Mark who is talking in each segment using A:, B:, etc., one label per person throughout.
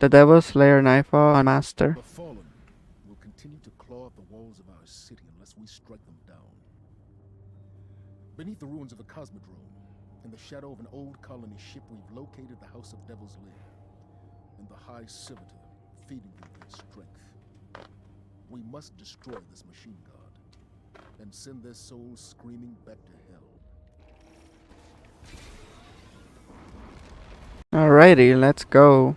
A: The Devil's Lair Nightfall on Master.
B: The fallen will continue to claw at the walls of our city unless we strike them down. Beneath the ruins of a cosmodrome, in the shadow of an old colony ship, we've located the House of Devil's Lair and the High Servitor, feeding them their strength. We must destroy this machine god and send their souls screaming back to hell.
A: Alrighty, let's go.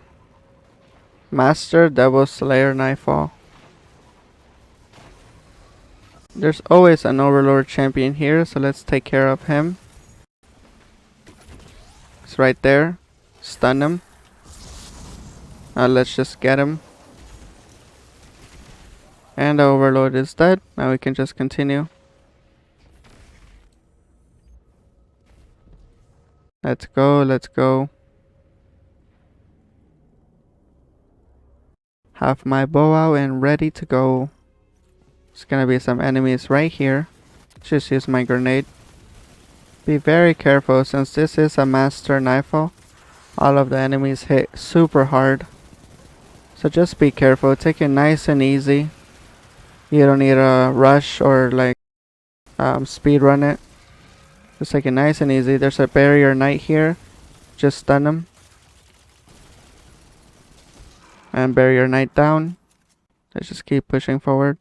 A: Master Devil's Slayer Nightfall. There's always an Overlord champion here, so let's take care of him. It's right there. Stun him. Let's just get him. And the Overlord is dead. Now we can just continue. Let's go, let's go. Have my bow out and ready to go. There's gonna be some enemies right here. Just use my grenade. Be very careful since this is a Master Nightfall. All of the enemies hit super hard. So just be careful. Take it nice and easy. You don't need a rush or like speed run it. Just take it nice and easy. There's a barrier knight here. Just stun him. And barrier knight down. Let's just keep pushing forward.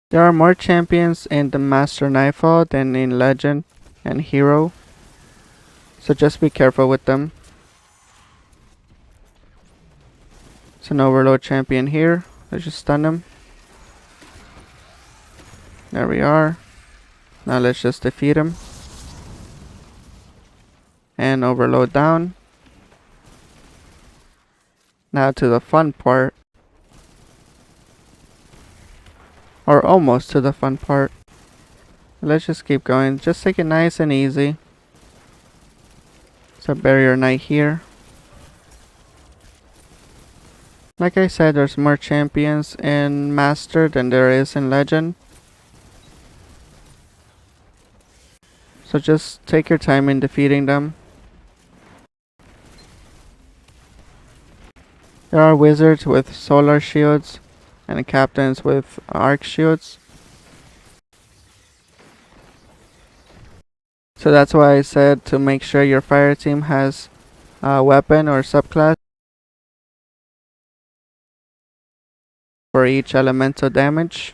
A: There are more champions in the Master Nightfall than in Legend and Hero. So just be careful with them. It's an Overlord champion here. Let's just stun him. There we are. Now let's just defeat him. And Overload down. Now to the fun part. Or almost to the fun part. Let's just keep going. Just take it nice and easy. It's a barrier knight here. Like I said, there's more champions in Master than there is in Legend. So just take your time in defeating them. There are wizards with solar shields and captains with arc shields. So that's why I said to make sure your fire team has a weapon or subclass for each elemental damage.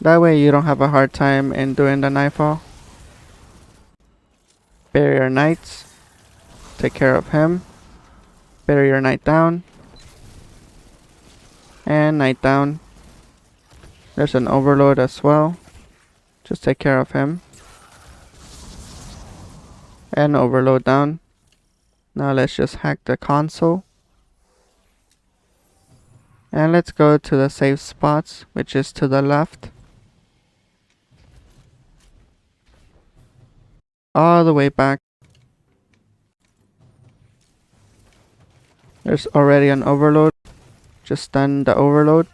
A: That way you don't have a hard time in doing the Nightfall. Barrier Knights. Take care of him. Barrier Knight down. And Knight down. There's an Overlord as well. Just take care of him. And Overload down. Now let's just hack the console. And let's go to the safe spots, which is to the left. All the way back. There's already an Overload. Just stun the Overload.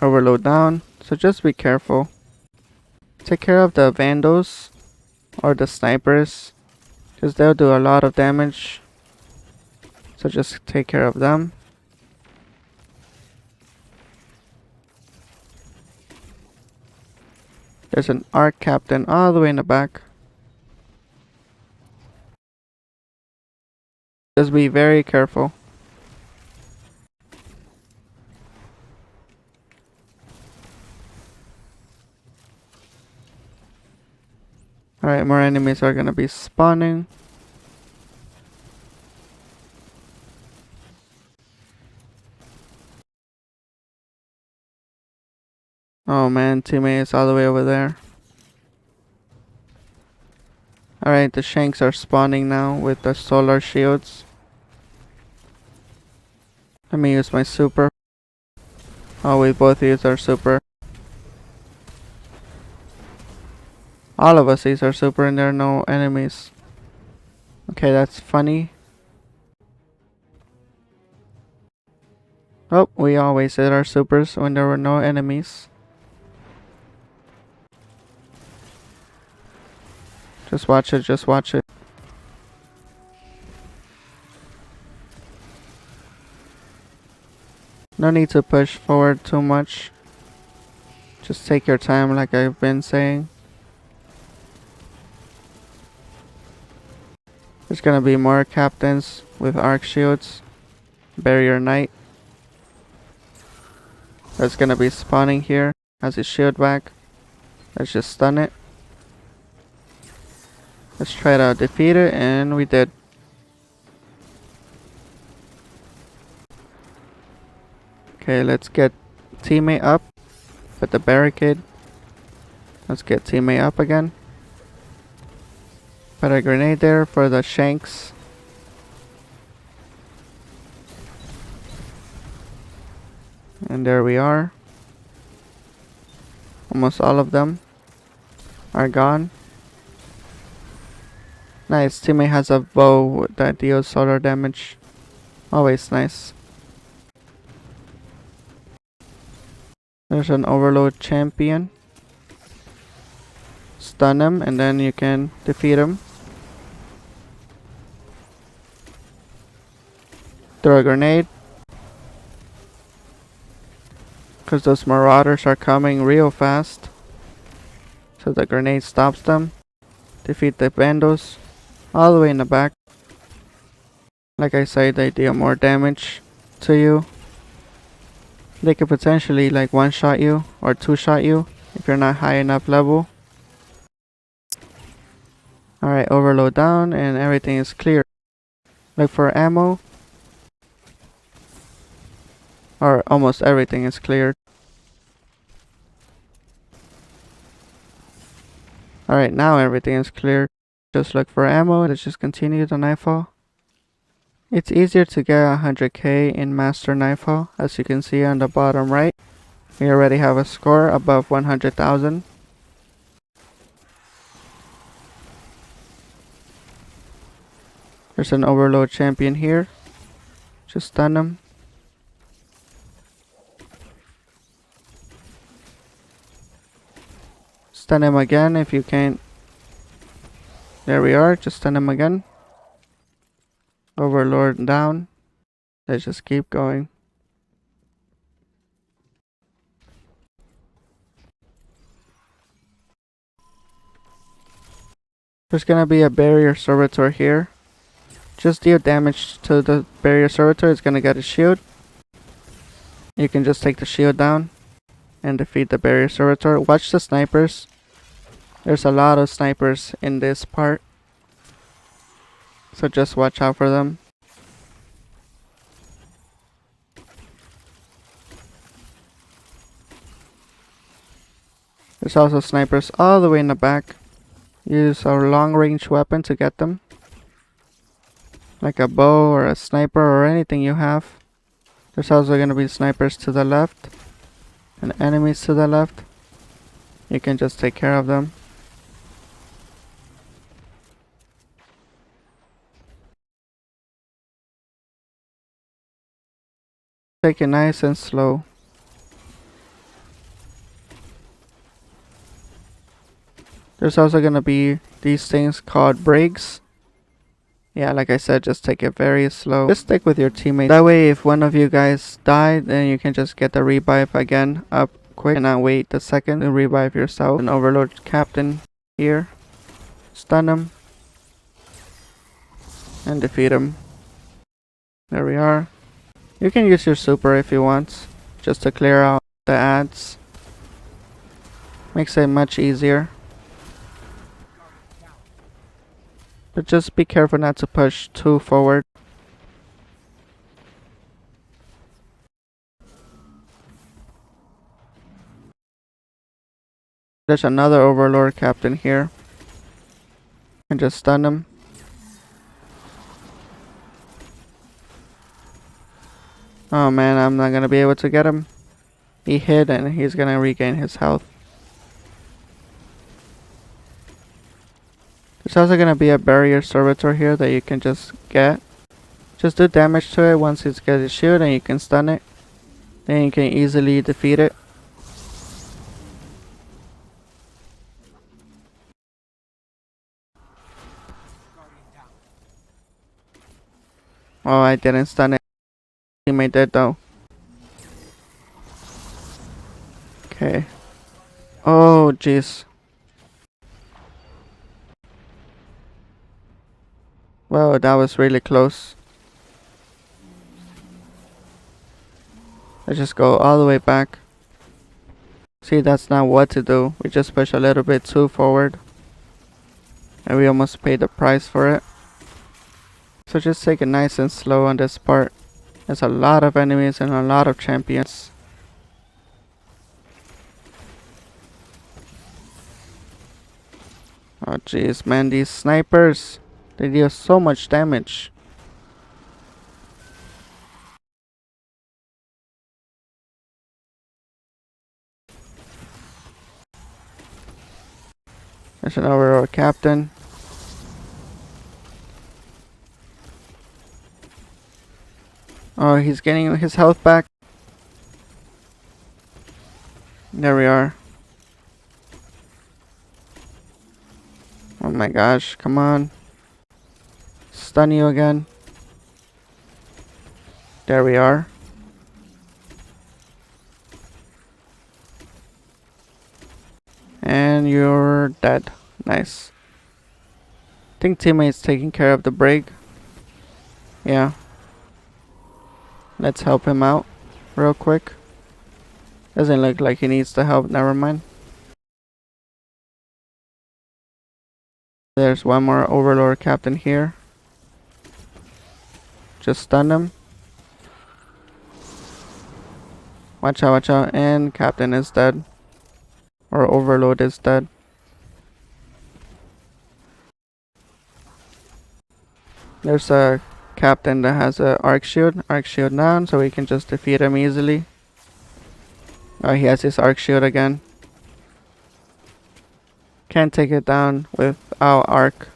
A: Overload down. So just be careful. Take care of the Vandals or the Snipers, because they'll do a lot of damage. So just take care of them. There's an Arc Captain all the way in the back. Just be very careful. Alright, more enemies are gonna be spawning. Oh man, teammate is all the way over there. Alright, the Shanks are spawning now with the solar shields. Let me use my super. Oh, we both use our super. All of us use our super and there are no enemies. Okay, that's funny. Oh, we always hit our supers when there were no enemies. Just watch it, just watch it. No need to push forward too much. Just take your time like I've been saying. There's gonna be more captains with arc shields. Barrier Knight. That's gonna be spawning here. Has his shield back. Let's just stun it. Let's try to defeat it, and we did. Okay, let's get teammate up. Put the barricade. Let's get teammate up again. Put a grenade there for the shanks. And there we are. Almost all of them are gone. Nice, teammate has a bow that deals solar damage. Always nice. There's an overload champion. Stun him and then you can defeat him. Throw a grenade. Because those marauders are coming real fast. So the grenade stops them. Defeat the bandos. All the way in the back. Like I said, they deal more damage to you. They could potentially like one-shot you or two-shot you if you're not high enough level. Alright, overload down and everything is clear. Look for ammo. Or almost everything is cleared. Alright, now everything is cleared. Just look for ammo. Let's just continue the Nightfall. It's easier to get 100k in Master Nightfall, as you can see on the bottom right. We already have a score above 100,000. There's an overload champion here. Just stun him. Stun him again if you can't. There we are, just stun him again. Overlord down. Let's just keep going. There's gonna be a barrier servitor here. Just deal damage to the barrier servitor. It's gonna get a shield. You can just take the shield down and defeat the barrier servitor. Watch the snipers. There's a lot of snipers in this part. So just watch out for them. There's also snipers all the way in the back. Use a long range weapon to get them. Like a bow or a sniper or anything you have. There's also going to be snipers to the left. And enemies to the left. You can just take care of them. Take it nice and slow. There's also gonna be these things called breaks. Yeah, like I said, just take it very slow. Just stick with your teammates. That way, if one of you guys die, then you can just get the revive again up quick and not wait a second to revive yourself. An overload captain here. Stun him. And defeat him. There we are. You can use your super if you want, just to clear out the ads. Makes it much easier. But just be careful not to push too forward. There's another overlord captain here. And just stun him. Oh man, I'm not gonna be able to get him. He hit and he's gonna regain his health. There's also gonna be a barrier servitor here that you can just get. Just do damage to it once it's got his shield and you can stun it. Then you can easily defeat it. Oh, I didn't stun it. Teammate did though. Okay. Oh, jeez. Well, that was really close. Let's just go all the way back. See, that's not what to do. We just push a little bit too forward. And we almost paid the price for it. So just take it nice and slow on this part. There's a lot of enemies and a lot of champions. Oh jeez, man, these snipers, they deal so much damage. There's an overall captain. Oh, he's getting his health back. There we are. Oh my gosh, come on. Stun you again. There we are. And you're dead. Nice. I think teammate's taking care of the break. Yeah. Let's help him out real quick. Doesn't look like he needs the help, never mind. There's one more overlord captain here. Just stun him. Watch out, and captain is dead. Or overlord is dead. There's a captain that has a arc shield down, so we can just defeat him easily. Oh, he has his arc shield again. Can't take it down without arc.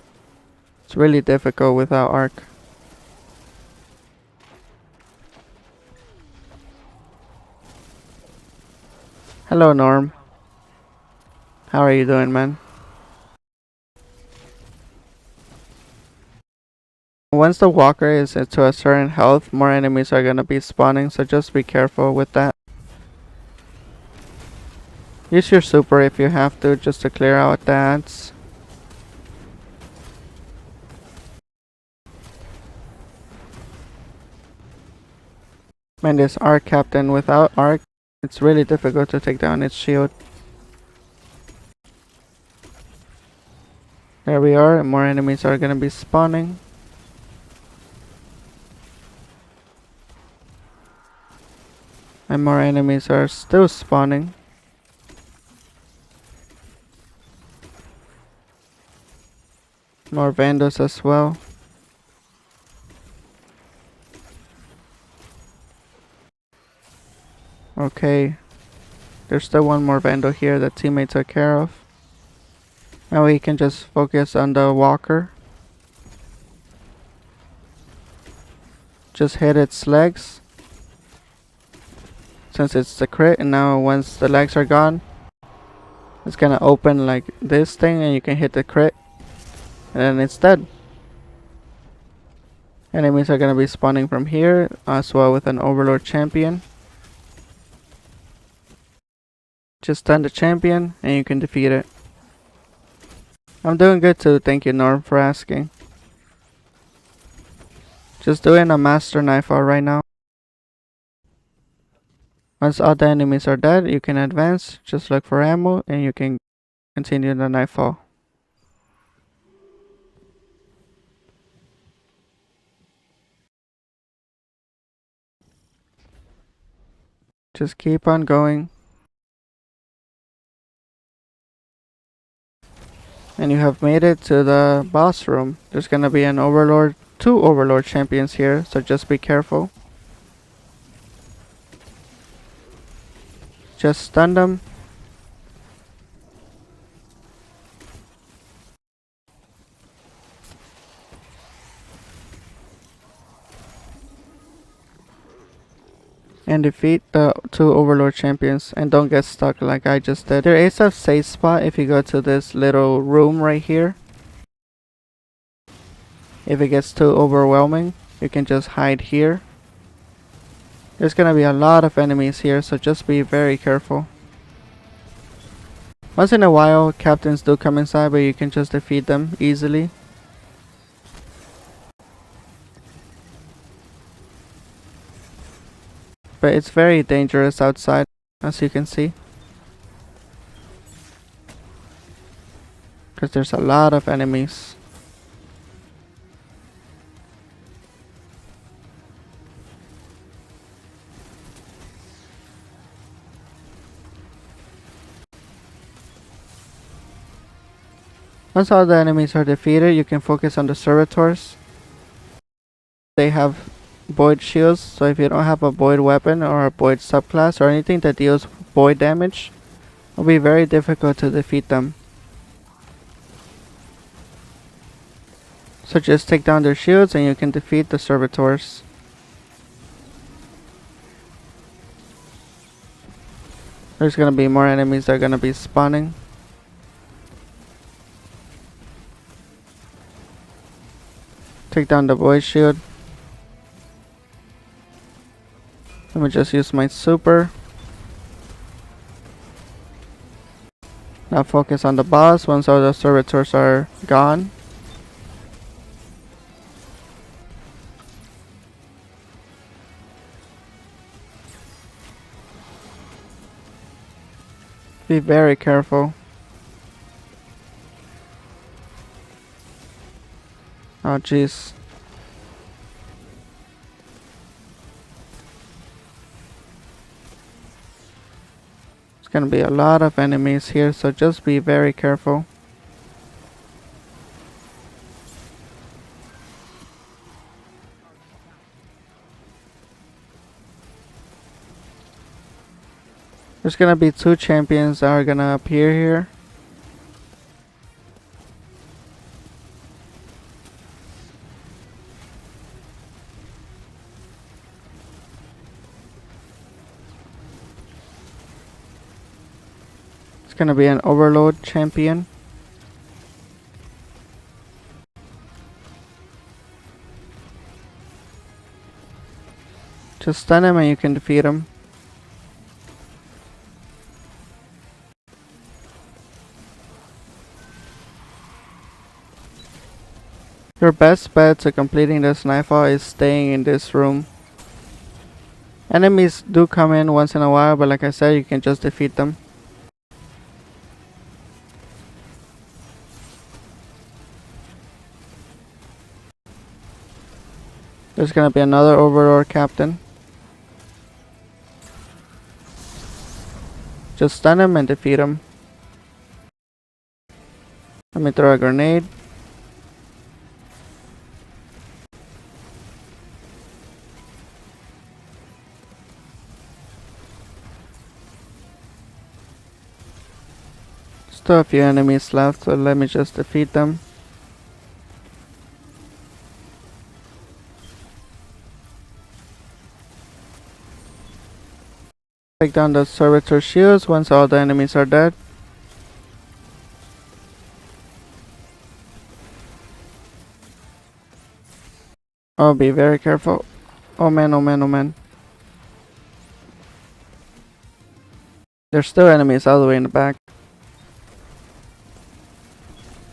A: It's really difficult without arc. Hello, Norm. How are you doing, man? Once the walker is to a certain health, more enemies are gonna be spawning, so just be careful with that. Use your super if you have to, just to clear out the ads. Man, this arc captain without arc, it's really difficult to take down its shield. There we are, and more enemies are gonna be spawning. And more enemies are still spawning. More vandals as well. Okay. There's still one more vandal here that teammate took care of. Now we can just focus on the walker. Just hit its legs. Since it's the crit, and now once the legs are gone, it's gonna open like this thing and you can hit the crit. And then it's dead. Enemies are gonna be spawning from here as well with an overlord champion. Just stun the champion and you can defeat it. I'm doing good too, thank you Norm for asking. Just doing a master Nightfall right now. Once all the enemies are dead, you can advance, just look for ammo and you can continue the Nightfall. Just keep on going. And you have made it to the boss room. There's gonna be an overlord, 2 overlord champions here, so just be careful. Just stun them. And defeat the 2 overlord champions and don't get stuck like I just did. There is a safe spot if you go to this little room right here. If it gets too overwhelming, You can just hide here. There's gonna be a lot of enemies here, so just be very careful. Once in a while, captains do come inside, but you can just defeat them easily. But it's very dangerous outside, as you can see. Because there's a lot of enemies. Once all the enemies are defeated, you can focus on the servitors. They have void shields, so if you don't have a void weapon or a void subclass or anything that deals void damage, it'll be very difficult to defeat them. So just take down their shields and you can defeat the servitors. There's gonna be more enemies that are gonna be spawning. Take down the void shield. Let me just use my super. Now focus on the boss once all the servitors are gone. Be very careful. Oh jeez. There's gonna be a lot of enemies here, so just be very careful. There's gonna be 2 champions that are gonna appear here. It's gonna be an overload champion. Just stun him and you can defeat him. Your best bet to completing this Nightfall is staying in this room. Enemies do come in once in a while, but like I said, you can just defeat them. There's gonna be another Overlord captain. Just stun him and defeat him. Let me throw a grenade. Still a few enemies left, so let me just defeat them. Take down the servitor shields once all the enemies are dead. Oh, be very careful. Oh man, oh man, oh man. There's still enemies all the way in the back.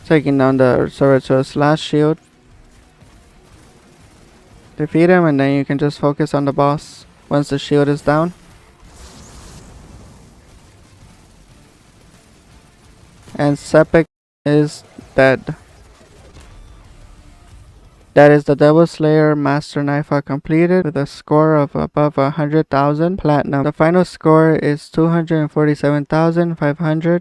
A: Taking down the servitor's last shield. Defeat him and then you can just focus on the boss once the shield is down. And Sepik is dead. That is the Devil's Lair Master Nightfall completed with a score of above 100,000 platinum. The final score is 247,500.